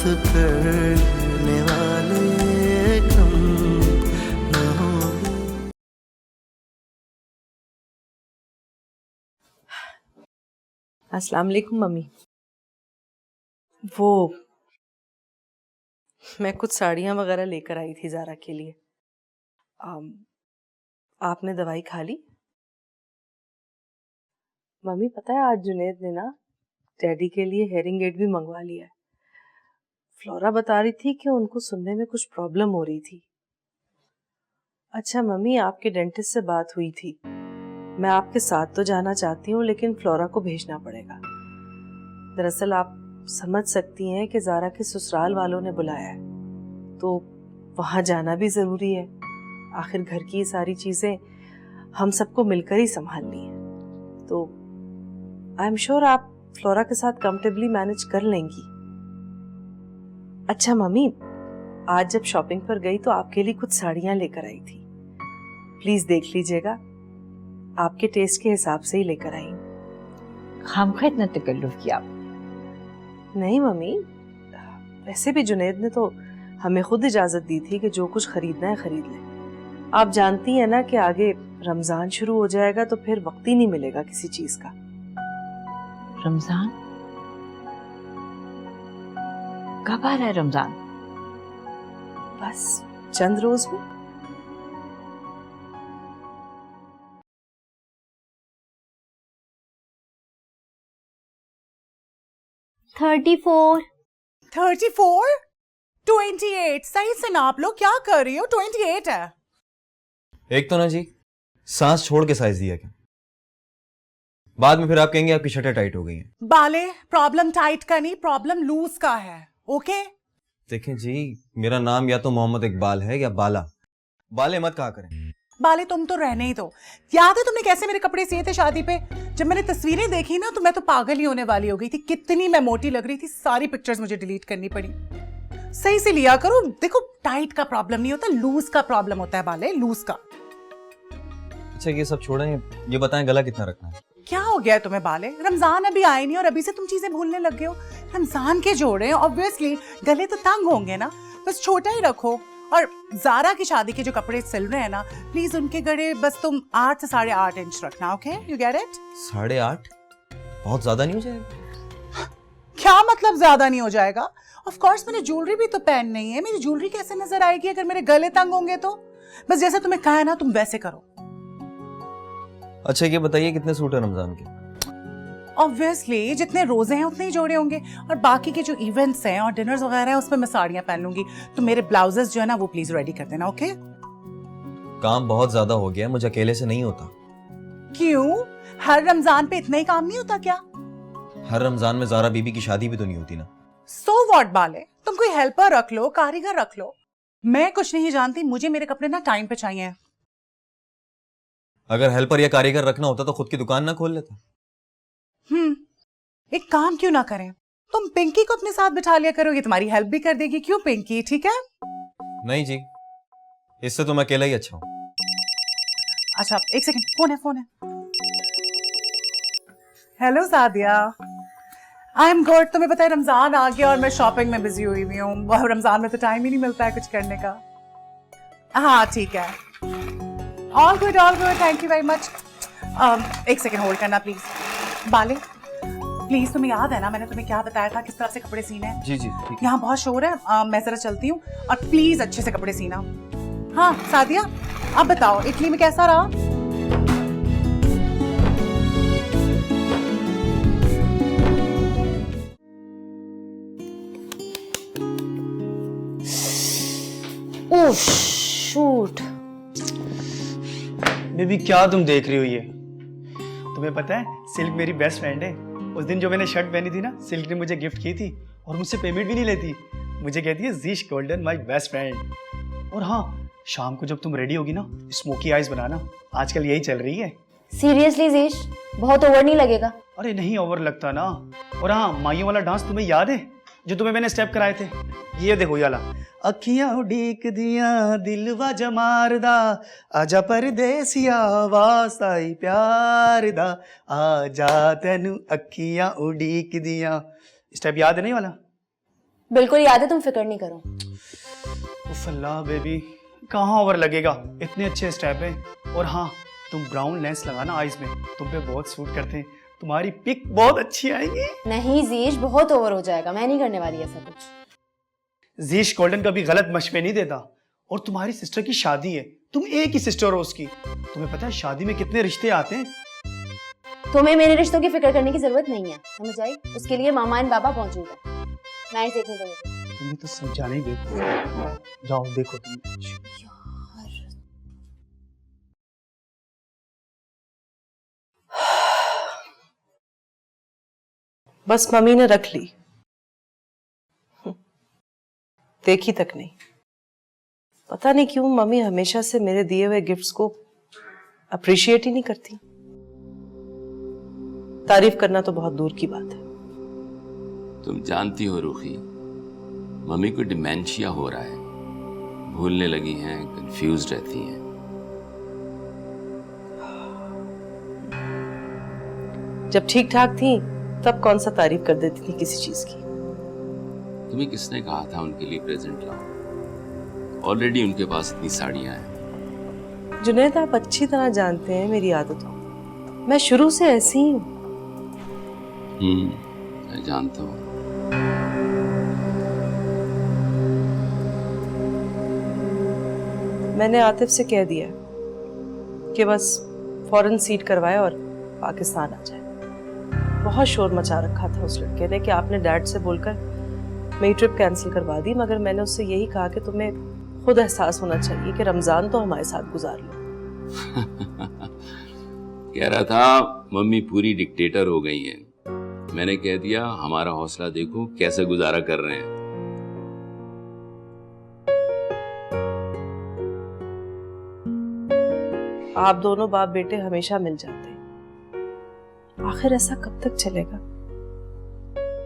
साथ करने वाले कम न होंगे। अस्सलाम वालेकुम मम्मी। वो मैं कुछ साड़ियाँ वगैरह लेकर आई थी ज़ारा के लिए। आपने दवाई खा ली? मम्मी पता है आज जुनेद ने ना डैडी के लिए हेयरिंग एड भी मंगवा लिया है। फ्लोरा बता रही थी कि उनको सुनने में कुछ प्रॉब्लम हो रही थी। अच्छा मम्मी, आपके डेंटिस्ट से बात हुई थी। मैं आपके साथ तो जाना चाहती हूँ लेकिन फ्लोरा को भेजना पड़ेगा। दरअसल आप समझ सकती हैं कि ज़ारा के ससुराल वालों ने बुलाया है तो वहाँ जाना भी ज़रूरी है। आखिर घर की सारी चीज़ें हम सबको मिलकर ही संभालनी है। तो आई एम श्योर आप फ्लोरा के साथ कंफर्टेबली मैनेज कर लेंगी। अच्छा मम्मी, आज जब शॉपिंग पर गई तो आपके लिए कुछ साड़ियाँ लेकर आई थी। प्लीज देख लीजिएगा, आपके टेस्ट के हिसाब से ही लेकर आई हूँ। खामखा इतना तकल्लुफ किया। नहीं मम्मी, वैसे भी जुनेद ने तो हमें खुद इजाजत दी थी कि जो कुछ खरीदना है खरीद ले। आप जानती हैं ना कि आगे रमजान शुरू हो जाएगा तो फिर वक्त ही नहीं मिलेगा किसी चीज का। रमजान कब आ रहा है? रमजान बस चंद रोज में। $34 28 सही से नाप लो। क्या कर रही हो? 28 है। एक तो ना जी सांस छोड़ के साइज दिया क्या, बाद में फिर आप कहेंगे आपकी शर्टें टाइट हो गई हैं। बाले, प्रॉब्लम टाइट का नहीं, प्रॉब्लम लूज का है। ओके देखें जी, मेरा नाम या तो मोहम्मद इकबाल है या बाला। बाले मत कहा करें। बाले तुम तो रहने ही दो। याद है तुमने कैसे मेरे कपड़े सिए थे शादी पे? जब मैंने तस्वीरें देखी ना तो मैं तो पागल ही होने वाली हो गई थी। कितनी मैं मोटी लग रही थी, सारी पिक्चर्स मुझे डिलीट करनी पड़ी। सही से लिया करो। देखो टाइट का प्रॉब्लम नहीं होता, लूज का प्रॉब्लम होता है बाले, लूज का। अच्छा ये सब छोड़ें, ये बताएं गला कितना रखना है? क्या हो गया है तुम्हें बाले? रमजान अभी आए नहीं और अभी से तुम चीजें भूलने लग गए हो। रमजान के जोड़े ऑब्वियसली गले तो तंग होंगे ना, बस छोटा ही रखो। और ज़ारा की शादी के जो कपड़े सिल रहे हैं ना, प्लीज उनके गले बस तुम 8 से 8.5 इंच रखना। Okay, you get it? 8.5 बहुत ज्यादा नहीं हो जाएगा? क्या मतलब ज्यादा नहीं हो जाएगा? ऑफ कोर्स मैंने ज्वेलरी भी तो पहन नहीं है। मेरी ज्वेलरी कैसे नजर आएगी अगर मेरे गले तंग होंगे तो? बस जैसे तुम्हें कहा है ना तुम वैसे करो। अच्छा ये बताइए कितने सूट है रमजान के? ऑब्वियसली जितने रोजे हैं उतने ही जोड़े होंगे, और बाकी के जो इवेंट्स हैं और डिनर्स वगैरह हैं उसमें मैं साड़ियां पहन लूंगी। तो मेरे ब्लाउजेस जो है ना वो प्लीज रेडी कर देना। ओके? काम बहुत ज्यादा हो गया है, मुझे अकेले से नहीं होता। क्यों? हर रमजान पे इतना ही काम नहीं होता क्या? हर रमजान में ज़ारा बीबी की शादी भी तो नहीं होती ना। सो व्हाट बाले, तुम कोई हेल्पर रख लो, कारीगर रख लो। मैं कुछ नहीं जानती, मुझे मेरे कपड़े ना टाइम पे चाहिए। अगर हेल्पर या कारीगर रखना होता तो खुद की दुकान ना खोल लेता। एक काम क्यों ना करें, तुम पिंकी को अपने साथ बिठा लिया करो, ये तुम्हारी हेल्प भी कर देगी। क्यों पिंकी? ठीक है? नहीं जी, इससे तो मैं अकेला ही अच्छा हूं। अच्छा एक सेकंड, फोन है। Hello Sadia, I am good. तुम्हें पता है रमजान आ गया और मैं शॉपिंग में बिजी हुई हूँ। रमजान में तो टाइम ही नहीं मिलता है कुछ करने का। हाँ ठीक है, all good, thank you very much. एक सेकंड होल्ड करना प्लीज। बाले प्लीज, तुम्हें याद है ना मैंने तुम्हें क्या बताया था किस तरह से कपड़े सीने हैं? जी जी ठीक है। यहाँ बहुत शोर है, मैं जरा चलती हूँ, और प्लीज अच्छे से कपड़े सीना। हाँ सादिया, अब बताओ इटली में कैसा रहा? ओह शूट। बेबी क्या तुम देख रही हो ये? तुम्हें पता है सिल्क मेरी बेस्ट फ्रेंड है। उस दिन जो मैंने शर्ट पहनी थी ना, सिल्क ने मुझे गिफ्ट की थी और मुझसे पेमेंट भी नहीं लेती। मुझे कहती है जीश गोल्डन माय बेस्ट फ्रेंड। और हाँ, शाम को जब तुम रेडी होगी ना, स्मोकी आइज बनाना, आजकल यही चल रही है। सीरियसली जीश, बहुत ओवर नहीं लगेगा? अरे नहीं ओवर लगता ना। और हाँ, माइयों वाला डांस तुम्हें याद है जो तुम्हें मैंने स्टेप कराए थे? ये देखो ये वाला। अखियां उड़ीक दिया दिलवा जमारदा, आजा परदेसिया वासाई प्यार दा, आजा तेनू अखियां उड़ीक दिया। स्टेप याद है नहीं वाला? बिल्कुल याद है, तुम फिक्र नहीं करो। उफ अल्लाह बेबी, कहाँ ओवर लगेगा, इतने अच्छे स्टेप हैं। और हाँ, तुम ब्राउन लेंस लगाना आईज में, तुम पे बहुत सूट करते हैं, तुम्हारी पिक बहुत अच्छी आएगी। नहीं जीश, बहुत ओवर हो जाएगा, मैं नहीं करने वाली ऐसा कुछ। जीश गोल्डन कभी गलत मशवरे नहीं देता। और तुम्हारी सिस्टर की शादी है, तुम एक ही सिस्टर हो उसकी, तुम्हें पता है शादी में कितने रिश्ते आते हैं। तुम्हें मेरे रिश्तों की फिक्र करने की जरूरत नहीं है, समझ आई? उसके लिए मामा एंड बाबा मौजूद है। मैच देखने दो मुझे। तुम्हें तो समझाने ही देखो, जाओ देखो तुम। बस मम्मी ने रख ली, देखी तक नहीं। पता नहीं क्यों मम्मी हमेशा से मेरे दिए हुए गिफ्ट्स को अप्रिशिएट ही नहीं करती। तारीफ करना तो बहुत दूर की बात है। तुम जानती हो रूही, मम्मी को डिमेंशिया हो रहा है, भूलने लगी हैं, कंफ्यूज रहती हैं। जब ठीक ठाक थी तब कौन सा तारीफ कर देती थी किसी चीज की। तुम्हें किसने कहा था उनके लिए प्रेजेंट लाओ? ऑलरेडी उनके पास इतनी साड़ियां हैं। जुनैद, आप अच्छी तरह जानते हैं मेरी आदतों, मैं शुरू से ऐसी ही हूँ। मैं जानता हूँ। मैंने आतिफ से कह दिया कि बस फौरन सीट करवाए और पाकिस्तान आ जाए। बहुत शोर मचा रखा था उस लड़के ने कि आपने डैड से बोलकर मेरी ट्रिप कैंसिल करवा दी, मगर मैंने उससे यही कहा कि तुम्हें खुद एहसास होना चाहिए कि रमजान तो हमारे साथ गुजार लो। कह रहा था मम्मी पूरी डिक्टेटर हो गई हैं। मैंने कह दिया हमारा हौसला देखो कैसे गुजारा कर रहे हैं। आप दोनों बाप बेटे हमेशा मिल जाते हैं, आखिर ऐसा कब तक चलेगा?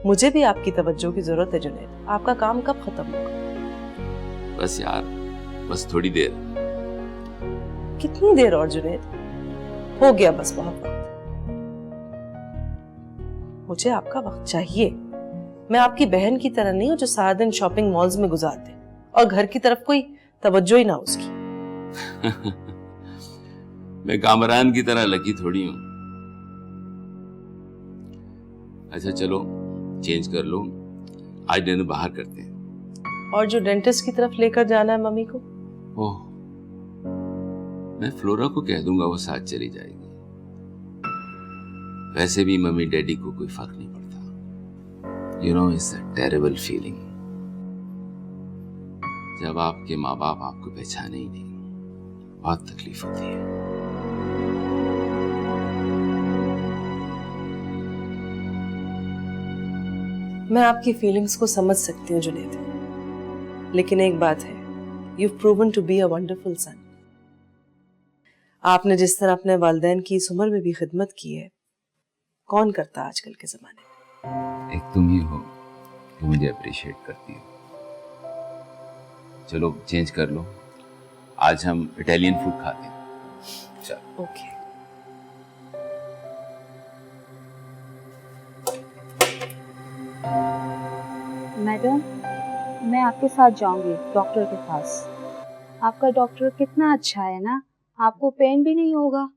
मुझे भी आपकी तवज्जो की जरूरत है जुनैद। आपका काम कब खत्म होगा? बस यार, बस थोड़ी देर। कितनी देर और जुनैद? हो गया बस बहुत वक्त। मुझे आपका वक्त चाहिए। मैं आपकी बहन की तरह नहीं हूं जो सारा दिन शॉपिंग मॉल्स में गुजार दे और घर की तरफ कोई तवज्जो ही ना उसकी। मैं कामरान की तरह लकी थोड़ी हूं। अच्छा चलो चेंज कर लो, आज डिनर बाहर करते हैं। और जो डेंटिस्ट की तरफ लेकर जाना है मम्मी को? ओह, मैं फ्लोरा को कह दूंगा, वो साथ चली जाएगी। वैसे भी मम्मी डैडी को कोई फर्क नहीं पड़ता। You know, it's a terrible feeling जब आपके माँ बाप आपको पहचाने ही नहीं। बहुत तकलीफ होती है। मैं आपकी फीलिंग्स को समझ सकती हूँ जुनैद, लेकिन एक बात है, you've proven to be a wonderful son। आपने जिस तरह अपने वालिदैन की इस उम्र में भी खिदमत की है, कौन करता आजकल के जमाने में? एक तुम ही हो जो मुझे अप्रिशिएट करती हो। चलो चेंज कर लो, आज हम इटालियन फूड खाते हैं। चलो। ओके। मैडम, मैं आपके साथ जाऊंगी डॉक्टर के पास। आपका डॉक्टर कितना अच्छा है ना, आपको पेन भी नहीं होगा।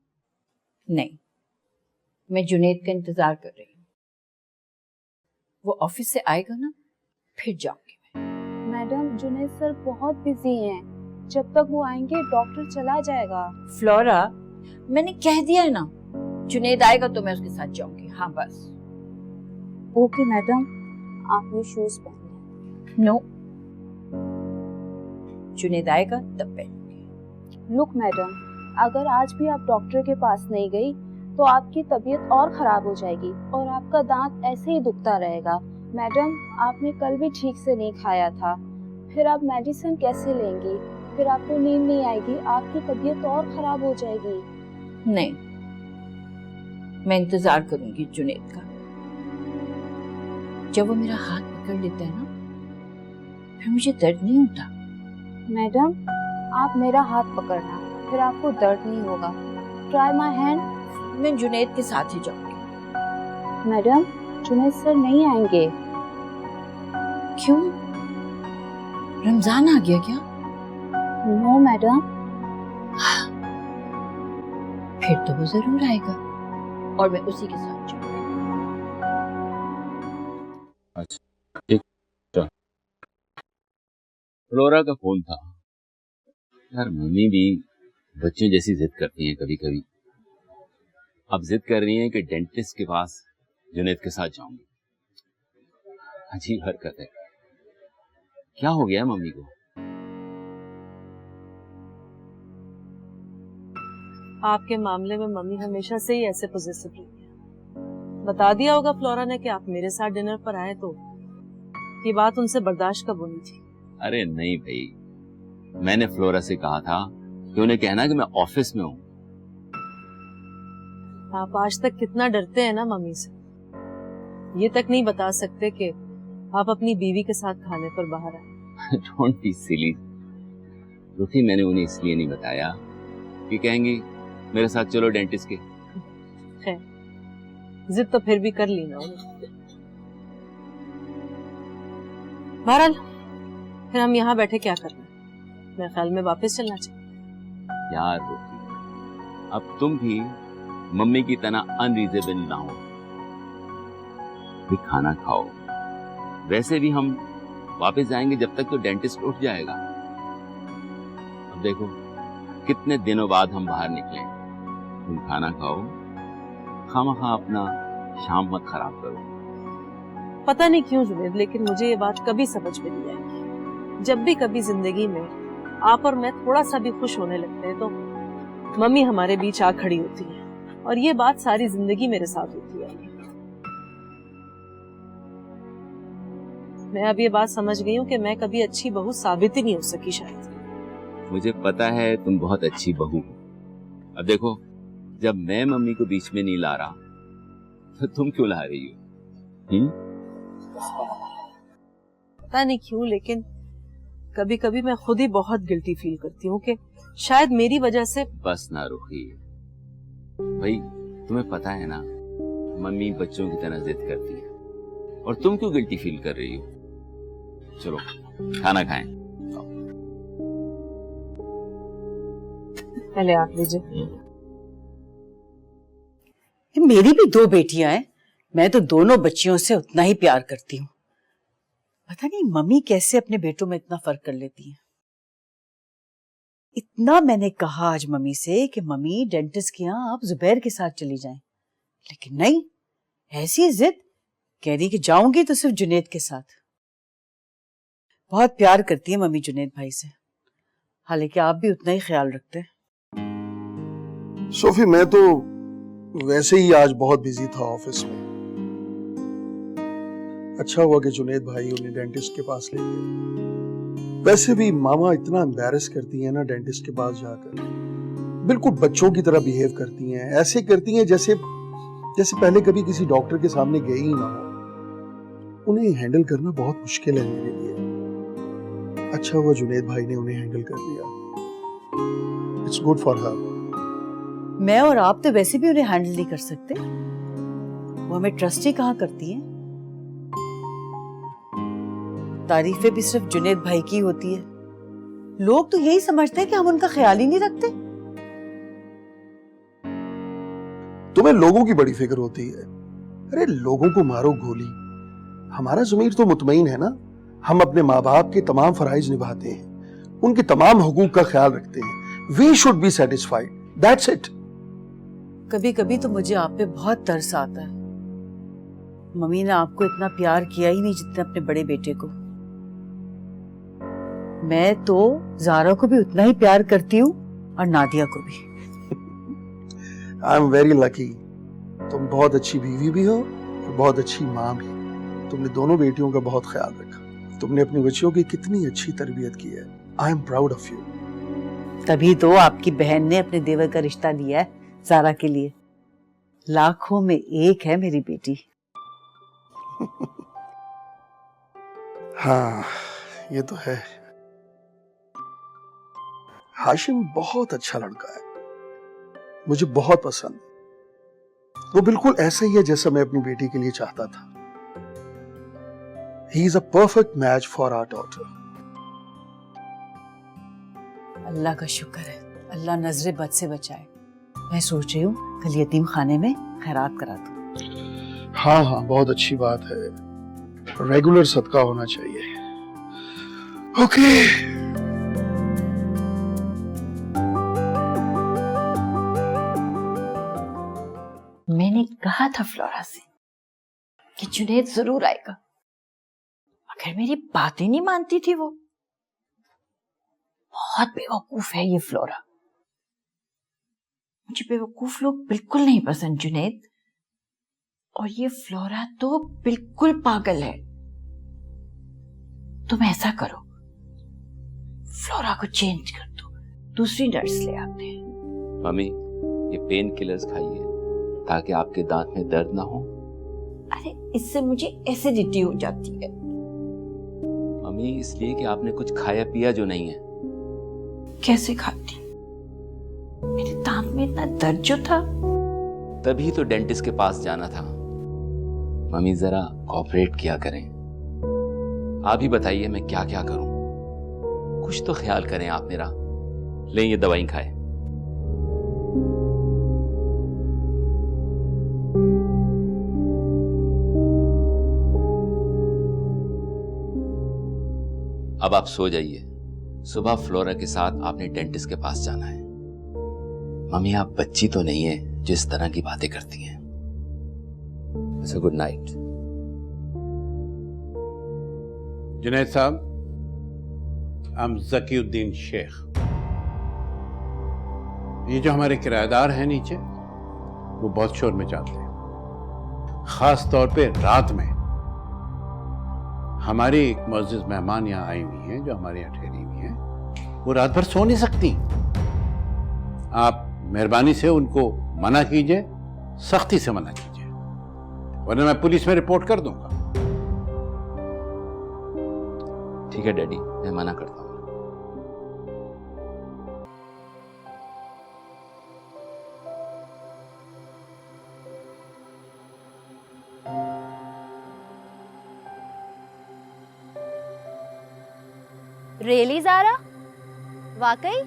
नहीं, मैं जुनैद का इंतजार कर रही हूँ। वो ऑफिस से आएगा ना, फिर जाऊंगी मैं। मैडम, जुनैद सर बहुत बिजी हैं, जब तक वो आएंगे डॉक्टर चला जाएगा। फ्लोरा, मैंने कह दिया है ना, जुनैद आएगा तो मैं उसके साथ जाऊंगी। हाँ बस। ओके मैडम, आप ये शूज पहने। नो, जुनैद आएगा तब पहनूंगी। लुक मैडम, अगर आज भी आप डॉक्टर के पास नहीं गई तो आपकी तबीयत और खराब हो जाएगी और आपका दांत ऐसे ही दुखता रहेगा। मैडम, आपने कल भी ठीक से नहीं खाया था, फिर आप मेडिसिन कैसे लेंगी? फिर आपको नींद नहीं आएगी, आपकी तबीयत और खराब हो जाएगी। नहीं, मैं इंतजार करूंगी जुनैद का। जब वो मेरा हाथ पकड़ लेता है ना, फिर मुझे दर्द नहीं होता। मैडम, आप मेरा हाथ पकड़ना, फिर आपको दर्द नहीं होगा। Try my hand. मैं जुनैद के साथ ही जाऊंगी। मैडम, जुनैद सर नहीं आएंगे। क्यों? रमजान आ गया क्या? नो मैडम, फिर तो वो जरूर आएगा और मैं उसी के साथ जाऊंगी। अच्छा ठीक। फ्लोरा का फोन था। यार मम्मी भी बच्चों जैसी जिद करती हैं कभी कभी। अब जिद कर रही हैं कि डेंटिस्ट के पास जुनैद के साथ जाऊंगी। अजीब हरकत है। क्या हो गया है मम्मी को? आपके मामले में मम्मी हमेशा से ही ऐसे पॉजिटिव रही है। बता दिया होगा फ्लोरा ने कि आप मेरे साथ डिनर पर आए, तो ये बात उनसे बर्दाश्त कब होनी थी? अरे नहीं भाई, मैंने फ्लोरा से कहा था कि उन्हें कहना कि मैं ऑफिस में हूँ। आप आज तक कितना डरते हैं ना मम्मी से, ये तक नहीं बता सकते कि आप अपनी बीवी के साथ खाने पर बाहर आए। डोंट बी सिली रुखी, मैंने उन्हें इसलिए नहीं बताया कि कहेंगी मेरे साथ चलो डेंटिस्ट के। खैर, जिद तो फिर भी कर ली ना उन्होंने। बहरहाल, फिर हम यहाँ बैठे क्या करना है? मेरे ख्याल में वापस चलना चाहिए। यार रुखी, अब तुम भी मम्मी की तरह अनरीजनेबल ना हो। भी खाना खाओ। वैसे भी हम वापस जाएंगे जब तक तो डेंटिस्ट उठ जाएगा। अब देखो कितने दिनों बाद हम बाहर निकले। तुम खाना खाओ, खामखा अपना शाम मत खराब करो। पता नहीं क्यों जुनैद, लेकिन मुझे ये बात कभी समझ में नहीं आएगी। जब भी कभी जिंदगी में आप और मैं थोड़ा सा भी खुश होने लगते हैं तो मम्मी हमारे बीच आ खड़ी होती है, और ये बात सारी जिंदगी मेरे साथ होती है। मैं अब ये बात समझ गई हूँ कि मैं कभी अच्छी बहू साबित ही नहीं हो सकी शायद। मुझे पता है तुम बहुत अच्छी बहू हो। अब देखो, जब मैं मम्मी को बीच में नहीं ला रहा तो तुम क्यों ला रही हो? पता नहीं क्यों, लेकिन कभी कभी मैं खुद ही बहुत गिल्टी फील करती हूँ कि शायद मेरी वजह से। बस ना रुखी भाई, तुम्हें पता है ना मम्मी बच्चों की तरह जिद करती है, और तुम क्यों गिल्टी फील कर रही हो? चलो खाना खाएं। पहले आप लीजिए। मेरी भी 2 बेटियां हैं, मैं तो दोनों बच्चियों से उतना ही प्यार करती हूँ। पता नहीं मम्मी कैसे अपने बेटों में इतना फर्क कर लेती हैं। इतना मैंने कहा आज मम्मी से कि मम्मी डेंटिस्ट के यहाँ आप जुबैर के साथ चली जाएं, लेकिन नहीं, ऐसी जिद, कह रही कि जाऊंगी तो सिर्फ जुनैद के साथ। बहुत प्यार करती है मम्मी जुनैद भाई से, हालांकि आप भी उतना ही ख्याल रखते हैं। सोफी, मैं तो वैसे ही आज बहुत बिजी था ऑफिस में। अच्छा हुआ कि जुनैद भाई उन्हें डेंटिस्ट के पास ले गए। वैसे भी मामा इतना एम्बैरस करती हैं ना डेंटिस्ट के पास जाकर, बिल्कुल बच्चों की तरह बिहेव करती हैं, ऐसे करती हैं जैसे पहले कभी किसी डॉक्टर के सामने गई ही ना हो। उन्हें हैंडल करना बहुत मुश्किल है मेरे लिए। अच्छा हुआ जुनैद भाई ने उन्हें हैंडल कर लिया। It's good for her. मैं और आप तो वैसे भी उन्हें हैंडल नहीं कर सकते, वो हमें ट्रस्ट ही कहाँ करती हैं। तारीफें भी सिर्फ जुनैद भाई की होती है। लोग तो यही समझते हैं कि हम उनका ख्याल ही नहीं रखते। तुम्हें लोगों की बड़ी फिक्र होती है। अरे लोगों को मारो गोली, हमारा ज़मीर तो मुतमईन है ना। हम अपने माँ बाप के तमाम फराइज निभाते हैं, उनके तमाम हुकूक का ख्याल रखते हैं। We should be satisfied, that's it. कभी कभी तो मुझे आप पे बहुत तरस आता है। मम्मी ने आपको इतना प्यार किया ही नहीं जितना अपने बड़े बेटे को। मैं तो ज़ारा को भी उतना ही प्यार करती हूँ, और नादिया को भी। I am very lucky. तुम बहुत अच्छी बीवी भी हो और बहुत अच्छी माँ भी। तुमने दोनों बेटियों का बहुत ख्याल रखा। तुमने अपनी बच्चियों की कितनी अच्छी तरबियत की है। I am proud of you. तभी तो आपकी बहन ने अपने देवर का रिश्ता दिया है ज़ारा के लिए। लाखों में एक है मेरी बेटी। हाँ, ये तो है। हाशिम बहुत अच्छा लड़का है, मुझे बहुत पसंद। वो बिल्कुल ऐसा ही है जैसा मैं अपनी बेटी के लिए चाहता था। He is a perfect match for our daughter. अल्लाह का शुक्र है, अल्लाह नजरे बद से बचाए। मैं सोच रही हूँ कल यतीम खाने में खैरात करा दूँ। हाँ हाँ, बहुत अच्छी बात है, रेगुलर सदका होना चाहिए। ओके। मैंने कहा था फ्लोरा से कि जुनैद जरूर आएगा, मगर मेरी बात ही नहीं मानती थी वो। बहुत बेवकूफ है ये फ्लोरा। मुझे बेवकूफ लोग बिल्कुल नहीं पसंद जुनैद, और ये फ्लोरा तो बिल्कुल पागल है। तुम ऐसा करो, फ्लोरा को चेंज कर दो, दूसरी नर्स ले आते हैं। मम्मी, ये पेन किलर्स खाइए ताकि आपके दांत में दर्द ना हो। अरे इससे मुझे एसिडिटी हो जाती है। मम्मी, इसलिए कि आपने कुछ खाया पिया जो नहीं है। कैसे खाती? मेरे दांत में इतना दर्द जो था। तभी तो डेंटिस्ट के पास जाना था। मम्मी, जरा कोऑपरेट किया करें। आप ही बताइए मैं क्या क्या करूं। कुछ तो ख्याल करें आप मेरा। लें ये दवाई खाएं। अब आप सो जाइए। सुबह फ्लोरा के साथ आपने डेंटिस्ट के पास जाना है। मम्मी, आप बच्ची तो नहीं है जो इस तरह की बातें करती हैं। So good night. जुनैद साहब, I'm ज़कीउद्दीन शेख। ये जो हमारे किराएदार हैं नीचे, वो बहुत शोर मचाते हैं, खास तौर पे रात में। हमारी एक मुअज़्ज़िज़ मेहमान यहाँ आई हुई हैं, जो हमारे यहाँ ठहरी हुई हैं। वो रात भर सो नहीं सकती। आप मेहरबानी से उनको मना कीजिए, सख्ती से मना कीजिए, वरना मैं पुलिस में रिपोर्ट कर दूंगा। ठीक है डैडी, मैं मना करता हूँ। रियली ज़ारा? वाकई?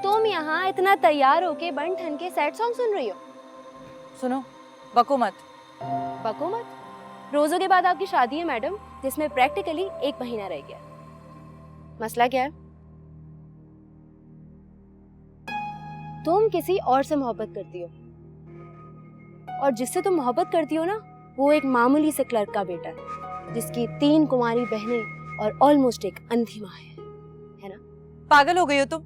तुम यहाँ इतना तैयार होके बन ठन के सैड सॉन्ग सुन रही हो? सुनो, बको मत। बको मत? रोजों के बाद आपकी शादी है मैडम, जिसमें प्रैक्टिकली 1 महीना रह गया। मसला क्या है? तुम किसी और से मोहब्बत करती हो, और जिससे तुम मोहब्बत करती हो ना, वो एक मामूली से क्लर्क का बेटा है, जिसकी 3 कुंवारी बहनें और ऑलमोस्ट एक अंधी माँ है ना? पागल हो गई हो तुम?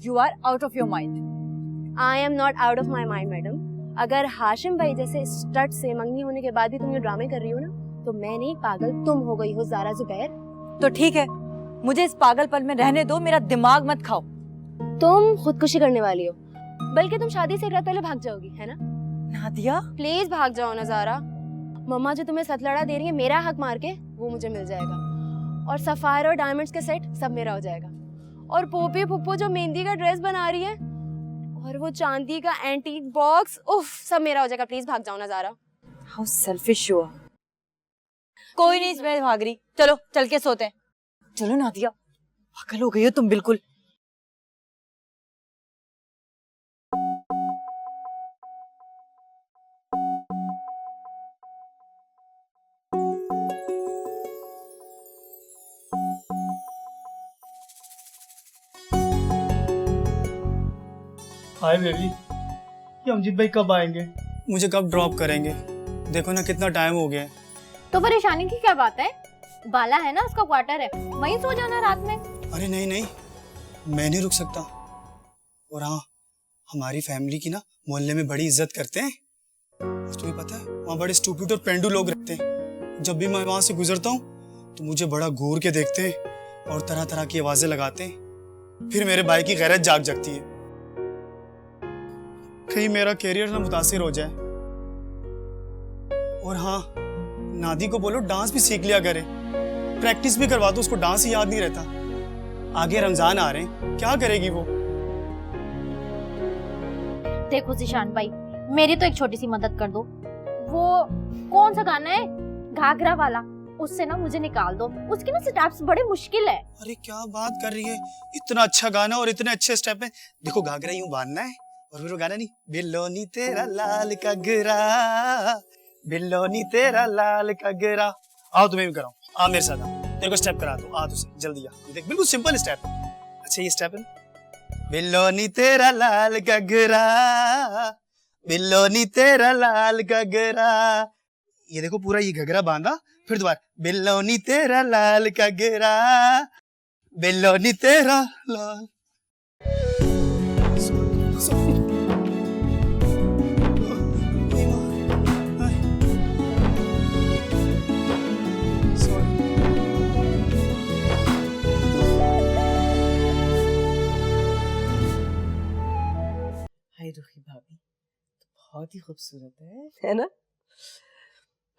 You are out of your mind. I am not out of my mind madam. अगर हाशिम भाई जैसे स्टड से मंगनी होने के बाद भी तुम ये ड्रामे कर रही हो ना, तो मैं नहीं पागल, तुम हो गई हो ज़ारा ज़ुबैर। तो ठीक है, मुझे इस पागलपन में रहने दो, मेरा दिमाग मत खाओ। तुम खुदकुशी करने वाली हो, बल्कि तुम शादी से एक रात पहले भाग जाओगी, है ना? नादिया, प्लीज भाग जाओ ना ज़ारा। मम्मा जो तुम्हें सतलड़ा दे रही है मेरा हक मार के, वो मुझे मिल जाएगा, और सफायर और डायमंड्स के सेट सब मेरा हो जाएगा। और पोपी फुप्पो जो मेहंदी का ड्रेस बना रही है, और वो चांदी का एंटीक बॉक्स, उफ, सब मेरा हो जाएगा। प्लीज भाग जाओ ना Zara. How selfish you are. कोई नहीं, इसमें भाग रही। चलो चल के सोते हैं। चलो नादिया, पागल हो गई हो तुम बिल्कुल। हाय बेबी, ये अमजीत भाई कब आएंगे? मुझे कब ड्रॉप करेंगे? देखो ना कितना टाइम हो गया है। तो परेशानी की क्या बात है? बाला है ना, उसका क्वार्टर है, वहीं सो जाना रात में। अरे नहीं नहीं, मैं नहीं रुक सकता। और हाँ, हमारी फैमिली की ना मोहल्ले में बड़ी इज्जत करते हैं। और तुम्हें पता है, वहाँ बड़े स्टूपिड और पेंडू लोग रहते हैं। जब भी मैं वहाँ से गुजरता हूँ तो मुझे बड़ा घूर के देखते हैं और तरह तरह की आवाजें लगाते हैं। फिर मेरे भाई की गैरत जाग जाती है, कहीं मेरा कैरियर ना मुतासिर हो जाए। और हाँ, नादी को बोलो डांस भी सीख लिया करे, प्रैक्टिस भी करवा दो उसको, डांस ही याद नहीं रहता। आगे रमजान आ रहे हैं, क्या करेगी वो? देखो जिशान भाई, मेरी तो एक छोटी सी मदद कर दो। वो कौन सा गाना है, घाघरा वाला, उससे ना मुझे निकाल दो, उसके ना स्टेप्स बड़े मुश्किल है। अरे क्या बात कर रही है, इतना अच्छा गाना और इतने अच्छे स्टेप है। देखो घाघरा यूं बांधना है और फिर वो गाना नहीं, बिल्लोनी तेरा लाल घाघरा, बिल्लोनी तेरा लाल घाघरा। आओ तुम्हें भी कराऊं, आ मेरे साथ आ, तेरे को स्टेप करा दो, आ तुझसे जल्दी आ। ये देख बिल्कुल सिंपल स्टेप है। अच्छा ये स्टेप है, बिल्लोनी तेरा लाल घाघरा, बिल्लोनी तेरा लाल घाघरा। ये देखो पूरा ये घघरा बांधा, फिर दोबारा बिल्लोनी तेरा लाल घघरा, बिल्लोनी तेरा लाल। हाय रुखी भाभी, तो बहुत ही खूबसूरत है ना?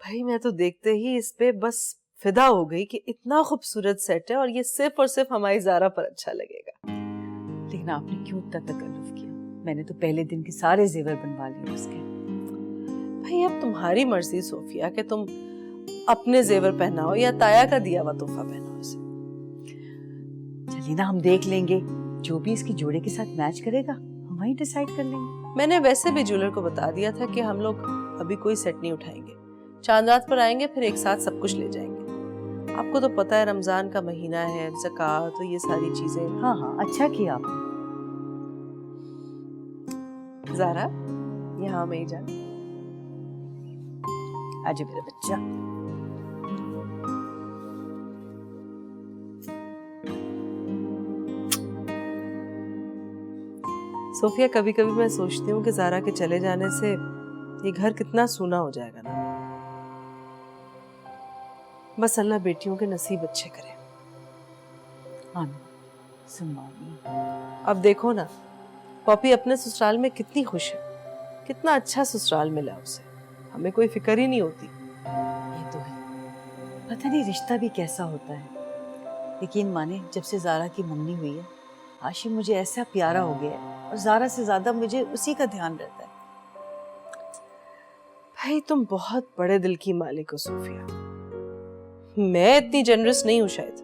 भाई मैं तो देखते ही इस पे बस फिदा हो गई कि इतना खूबसूरत सेट है और ये सिर्फ और सिर्फ हमारी ज़ारा पर अच्छा लगेगा। लेकिन आपने क्यों इतना तकल्लुफ किया? मैंने तो पहले दिन के सारे जेवर बनवा लिए उसके। भाई अब तुम्हारी मर्जी सोफिया कि तुम अपने जेवर पहनाओ या ताया का दिया हुआ तोहफा पहनाओ इसे। चलिए ना, हम देख लेंगे, जो भी इसकी जोड़े के साथ मैच करेगा हम वही डिसाइड कर लेंगे। मैंने वैसे भी ज्वेलर को बता दिया था कि हम लोग अभी कोई सेट नहीं उठाएंगे, चांद रात पर आएंगे फिर एक साथ सब कुछ ले जाएंगे। आपको तो पता है रमजान का महीना है, ज़कात, तो ये सारी चीजें। हाँ हाँ, अच्छा किया आपने। ज़ारा यहाँ में ही जा, आजा मेरा बच्चा। सोफिया कभी कभी मैं सोचती हूँ कि ज़ारा के चले जाने से ये घर कितना सूना हो जाएगा ना। बस अल्लाह बेटियों के नसीब अच्छे करे। अब देखो ना, पॉपी अपने ससुराल में कितनी खुश है, कितना अच्छा ससुराल मिला उसे, हमें कोई फिक्र ही नहीं होती। ये तो है, पता नहीं रिश्ता भी कैसा होता है। यकीन माने, जब से ज़ारा की मम्मी हुई है, हाशिम मुझे ऐसा प्यारा हो गया है और ज़ारा से ज्यादा मुझे उसी का ध्यान रहता है। भाई तुम बहुत बड़े दिल की मालिक हो सोफिया, मैं इतनी जनरस नहीं हूं शायद।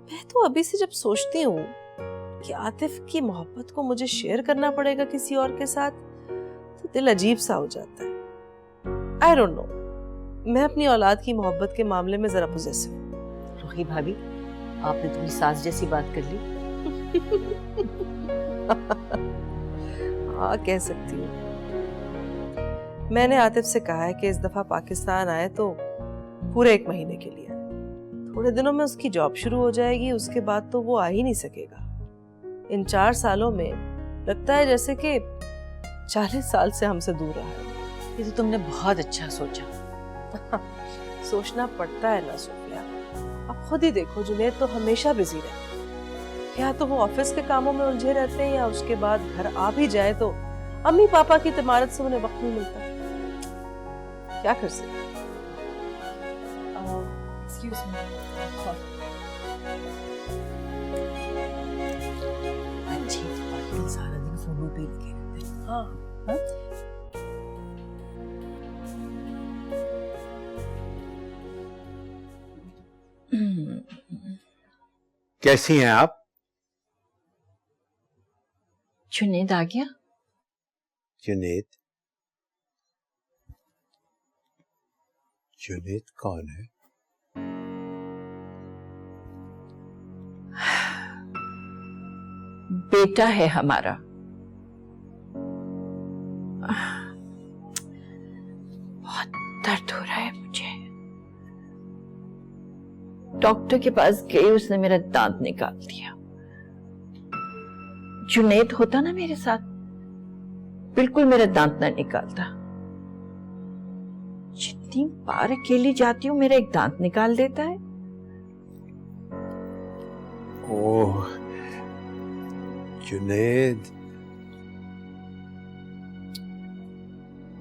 मैं तो अभी से जब सोचती हूँ कि आतिफ की मोहब्बत को मुझे शेयर करना पड़ेगा किसी और के साथ, तो दिल अजीब सा हो जाता है। आई डोंट नो, मैं अपनी औलाद की मोहब्बत के मामले में जरा पोजेसिव हूँ। रुखी भाभी, आपने तो मेरी सास जैसी बात कर ली। हाँ कह सकती हूँ। मैंने आतिफ से कहा है कि इस दफा पाकिस्तान आए तो पूरे 1 महीने के लिए आए। थोड़े दिनों में उसकी जॉब शुरू हो जाएगी, उसके बाद तो वो आ ही नहीं सकेगा। इन 4 सालों में लगता है जैसे कि 40 साल से हमसे दूर रहा है। ये तो तुमने बहुत अच्छा सोचा। सोचना पड़ता है ना सोफिया, अब खुद ही देखो, जुनैद तो हमेशा बिजी रहता है। या तो वो ऑफिस के कामों में उलझे रहते हैं या उसके बाद घर आ भी जाए तो अम्मी पापा की तिमारत से उन्हें वक्त नहीं मिलता। क्या कर सकते? Excuse me. अच्छी बात, सारा दिन फोनों पे लगे रहते हैं। हाँ हाँ? कैसी हैं आप? जुनैद आ गया? जुनैद? जुनैद कौन है? बेटा है हमारा। बहुत दर्द हो रहा है मुझे। डॉक्टर के पास गई, उसने मेरा दांत निकाल दिया। जुनैद होता ना मेरे साथ, बिल्कुल मेरा दांत ना निकालता। जितनी बार अकेली जाती हूँ मेरा एक दांत निकाल देता है। ओह जुनैद।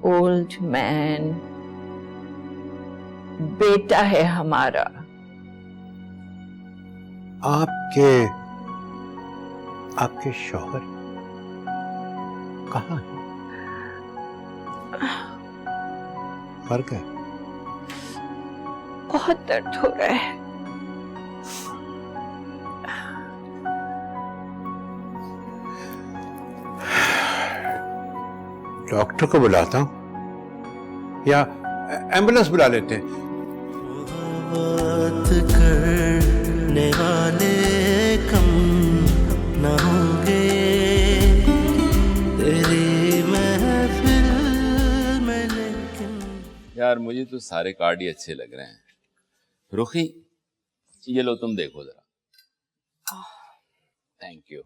ओल्ड मैन, बेटा है हमारा। आपके शौहर कहाँ है? मर गए? बहुत दर्द हो रहा है। डॉक्टर को बुलाता हूँ या एम्बुलेंस बुला लेते हैं। बात करने वाले कम न होंगे तेरी महफिल में, लेकिन यार मुझे तो सारे कार्ड ही अच्छे लग रहे हैं। रुखी, ये लो तुम देखो जरा। Thank you.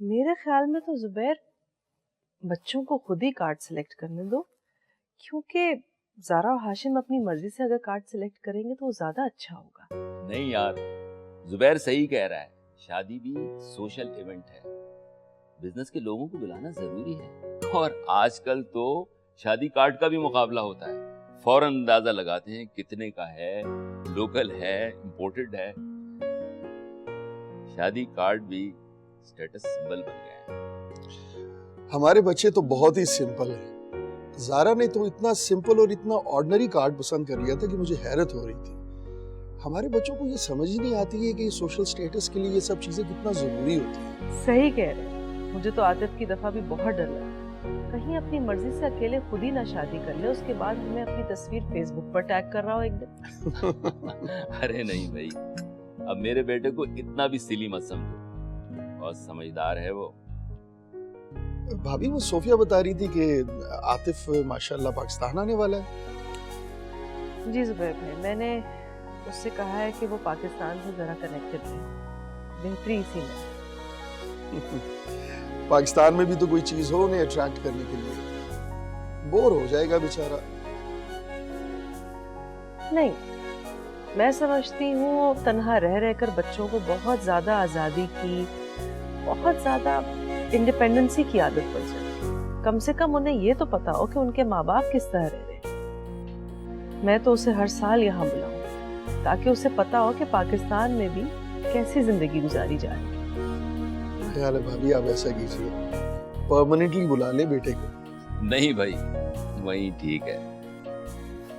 मेरे ख्याल में तो जुबैर बच्चों को खुद ही कार्ड सिलेक्ट करने दो, क्योंकि ज़ारा और हाशिम अपनी मर्जी से अगर कार्ड सिलेक्ट करेंगे तो वो ज्यादा अच्छा होगा। नहीं यार, जुबैर सही कह रहा है, शादी भी सोशल इवेंट है, बिजनेस के लोगों को बुलाना जरूरी है। और आजकल तो शादी कार्ड का भी मुकाबला होता है, फौरन अंदाजा लगाते हैं कितने का है, लोकल है, इंपोर्टेड है। शादी कार्ड भी स्टेटस सिंबल बन गए हैं। हमारे बच्चे तो बहुत ही सिंपल हैं। ज़ारा ने तो इतना सिंपल और इतना ऑर्डिनरी कार्ड पसंद कर लिया था कि मुझे हैरत हो रही थी। हमारे बच्चों को ये समझ ही नहीं आती है कि सोशल स्टेटस के लिए ये सब चीजें कितना जरूरी होती हैं। सही कह रहे हैं। मुझे तो आतिफ की दफा भी बहुत डर लगा, कहीं अपनी मर्जी से अकेले खुद ही ना शादी कर ले, उसके बाद हमें अपनी तस्वीर फेसबुक पर टैग कर रहा हो एक दिन। अरे नहीं भाई, अब मेरे बेटे को इतना भी सिली मत समझो, बहुत समझदार है वो। भाभी, वो सोफिया बता रही थी कि आतिफ माशाल्लाह पाकिस्तान आने वाला है। जी जुबैर भाई, मैंने उससे कहा है कि वो पाकिस्तान से जरा कनेक्टेड रहे, बेहतरी इसी में। पाकिस्तान में भी तो कोई चीज हो उन्हें अट्रैक्ट करने के लिए, बोर हो जाएगा बेचारा। नहीं, मैं समझती हूँ तन्हा रह रहकर बच्चों को बहुत ज्यादा आजादी की, बहुत ज्यादा इंडिपेंडेंसी की आदत पड़ जाए। कम से कम उन्हें ये तो पता हो कि उनके माँ बाप किस तरह रह रहे। मैं तो उसे हर साल यहाँ बुलाऊं ताकि उसे पता हो कि पाकिस्तान में भी कैसी जिंदगी गुजारी जा रही है। ख्याल है भाभी, आप ऐसा कीजिए, परमानेंटली बुला ले बेटे को। नहीं भाई, वही ठीक है।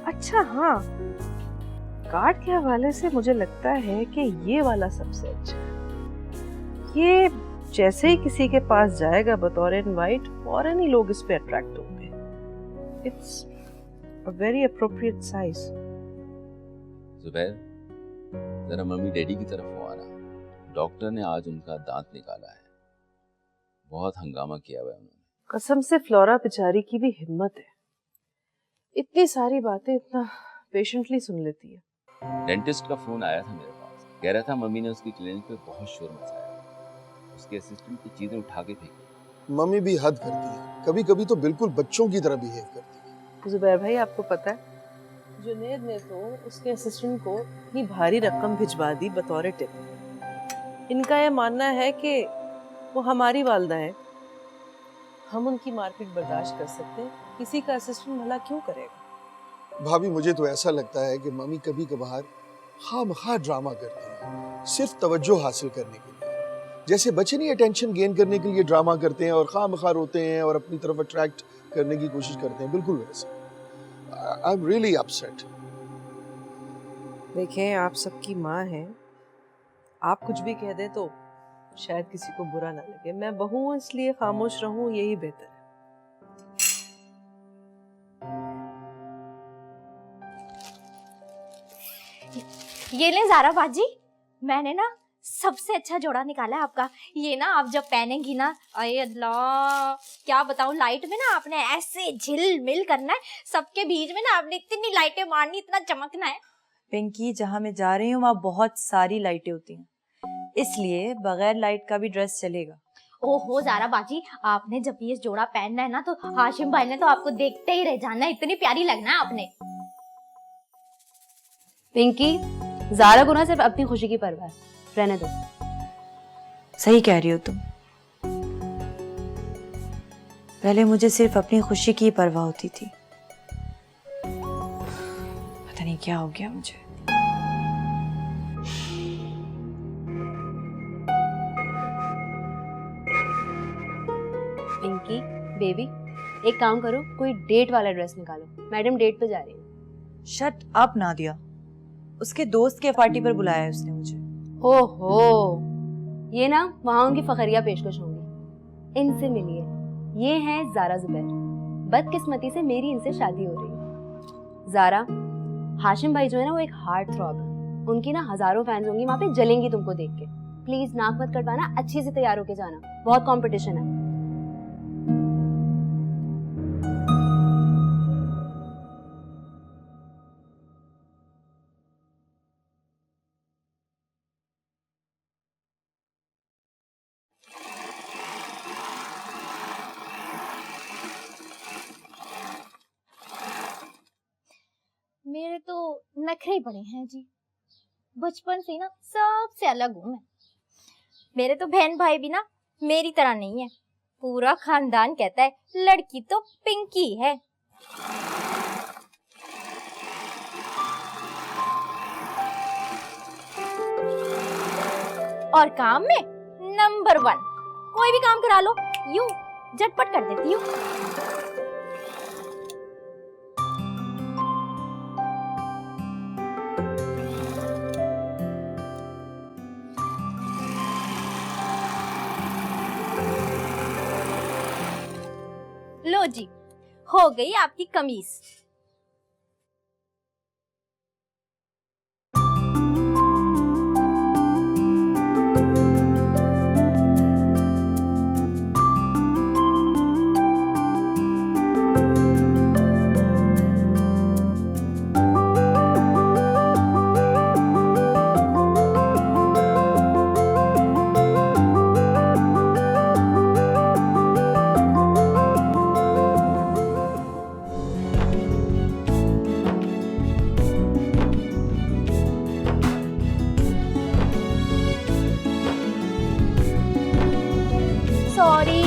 अच्छा हाँ, कार्ड के हवाले से मुझे लगता है कि ये वाला सबसे अच्छा है। ये जैसे ही किसी के पास जाएगा बतौर इनवाइट, फौरन ही लोग इस पे अट्रैक्ट होंगे। It's a very appropriate size. Zubair, जरा मम्मी डैडी की तरफ हो आना। डॉक्टर ने आज उनका दांत निकाला है, बहुत हंगामा किया हुआ है उन्होंने। कसम से फ्लोरा बेचारी की भी हिम्मत है, इतनी सारी बातें इतना पेशेंटली सुन लेती है। डेंटिस्ट का फोन आया था मेरे पास, कह रहा था मम्मी ने उसकी क्लिनिक पे बहुत शोर मचाया, उसके असिस्टेंट की चीजें उठा के फेंकी। मम्मी भी हद करती है, कभी कभी तो बिल्कुल बच्चों की तरह बिहेव करती है। जुबैर भाई, आपको पता है जुनैद ने तो उसके असिस्टेंट को इतनी भारी रकम भिजवा दी बतौर टिप। इनका यह मानना है कि वो हमारी वालदा है, हम उनकी मारपीट बर्दाश्त कर सकते हैं, किसी का असिस्टेंट भला क्यों करेगा। भाभी, मुझे तो ऐसा लगता है कि मम्मी कभी कभार खामखा ड्रामा करती है, सिर्फ तवज्जो हासिल करने के लिए। जैसे बच्चे नहीं अटेंशन गेन करने के लिए ड्रामा करते हैं और खामखा रोते हैं और अपनी तरफ अट्रैक्ट करने की कोशिश करते हैं, बिल्कुल वैसे। I am really upset. देखें, आप सबकी माँ हैं, आप कुछ भी कह दें तो शायद किसी को बुरा ना लगे। मैं बहू हूं, इसलिए खामोश रहूं, यही बेहतर है। ये ले ज़ारा बाजी, मैंने ना सबसे अच्छा जोड़ा निकाला है आपका। ये ना आप जब पहनेंगी ना, अरे अल्लाह क्या बताऊं, लाइट में ना आपने ऐसे झिलमिल करना है, सबके बीच में ना आपने इतनी लाइटें मारनी, इतना चमकना है। पिंकी, जहाँ मैं जा रही हूँ वहाँ बहुत सारी लाइटें होती हैं, इसलिए बगैर लाइट का भी ड्रेस चलेगा। ओहो ज़ारा बाजी, आपने जब ये जोड़ा पहनना है ना तो हाशिम भाई ने तो आपको देखते ही रह जाना, इतनी प्यारी लगना है आपने। पिंकी, ज़ारा को ना सिर्फ अपनी खुशी की परवाह है, रहने दो। सही कह रही हो तुम, पहले मुझे सिर्फ अपनी खुशी की परवाह होती थी, पता नहीं क्या हो गया मुझे। पिंकी बेबी, एक काम करो, कोई डेट वाला ड्रेस निकालो, मैडम डेट पे जा रही है। शट अप नादिया, उसके दोस्त के पार्टी पर बुलाया है उसने मुझे। ओहो, ये ना वहाँ उनकी फखरिया पेशकश होंगी, इनसे मिलिए। ये हैं ज़ारा ज़ुबैर। बदकिस्मती से मेरी इनसे शादी हो रही है। ज़ारा, हाशिम भाई जो है ना वो एक हार्ट थ्रॉब है, उनकी ना हजारों फैंस होंगी वहाँ पे, जलेंगी तुमको देख के। प्लीज नाक मत कटवाना, अच्छी से तैयार होके जाना, बहुत कंपटीशन है। मेरे तो नखरे ही बड़े हैं जी, बचपन से ना सबसे अलग हूँ मैं। मेरे तो बहन भाई भी ना मेरी तरह नहीं है, पूरा खानदान कहता है लड़की तो पिंकी है। और काम में नंबर 1, कोई भी काम करा लो यूं झटपट कर देती हूँ। लो जी, हो गई आपकी कमीज। सॉरी।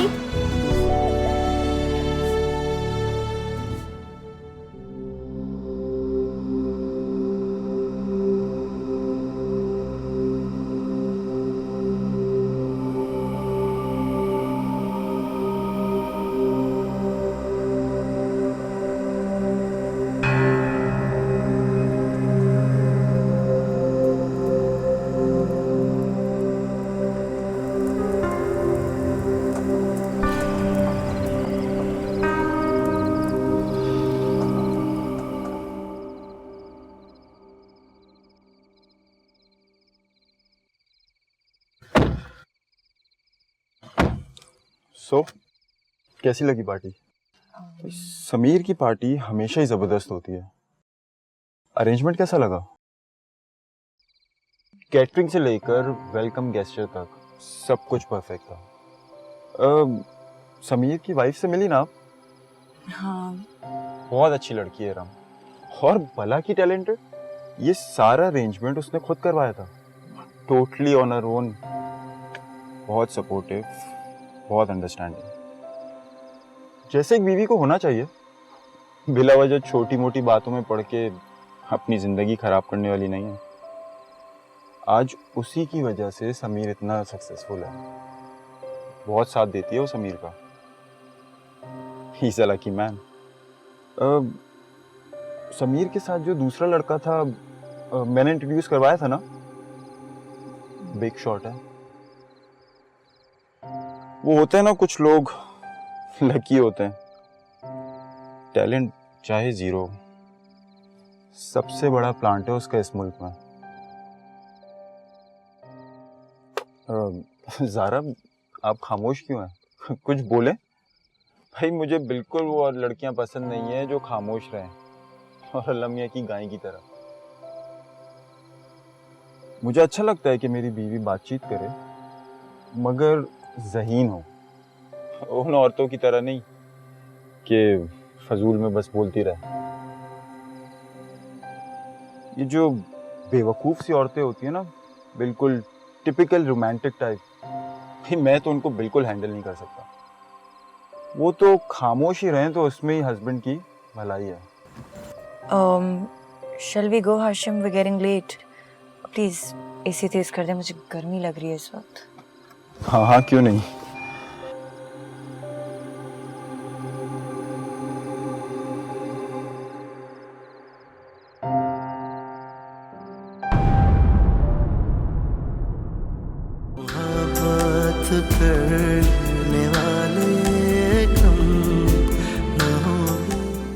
सो कैसी लगी पार्टी? समीर की पार्टी हमेशा ही जबरदस्त होती है। अरेंजमेंट कैसा लगा? कैटरिंग से लेकर वेलकम गेस्चर तक सब कुछ परफेक्ट था। समीर की वाइफ से मिली ना आप? हाँ। बहुत अच्छी लड़की है राम, और भला की टैलेंटेड। ये सारा अरेंजमेंट उसने खुद करवाया था, टोटली ऑन हर ओन। बहुत सपोर्टिव, बहुत अंडरस्टैंडिंग, जैसे एक बीवी को होना चाहिए। बिला वजह छोटी मोटी बातों में पड़ के अपनी जिंदगी खराब करने वाली नहीं है। आज उसी की वजह से समीर इतना सक्सेसफुल है। बहुत साथ देती है वो समीर का। He is a lucky man. Sameer के साथ जो दूसरा लड़का था, मैंने इंट्रोड्यूस करवाया था ना, बिग शॉट है वो। होते हैं ना कुछ लोग लकी होते हैं, टैलेंट चाहे जीरो, सबसे बड़ा प्लांट है उसका इस मुल्क में। ज़ारा, आप खामोश क्यों हैं? कुछ बोले भाई। मुझे बिल्कुल वो और लड़कियां पसंद नहीं है जो खामोश रहें और अल्लाह मियां की गाय की तरह। मुझे अच्छा लगता है कि मेरी बीवी बातचीत करे, मगर ज़हीन हो, उन औरतों की तरह नहीं कि फजूल में बस बोलती रहे। ये जो बेवकूफ़ सी औरतें होती हैं ना, बिल्कुल टिपिकल रोमांटिक टाइप, मैं तो उनको बिल्कुल हैंडल नहीं कर सकता। वो तो खामोश ही रहें तो उसमें ही हस्बैंड की भलाई है। Shall we go Hashim, we getting late. Please AC तेज कर दे, मुझे गर्मी लग रही है इस वक्त। हाँ हाँ, क्यों नहीं। करने वाले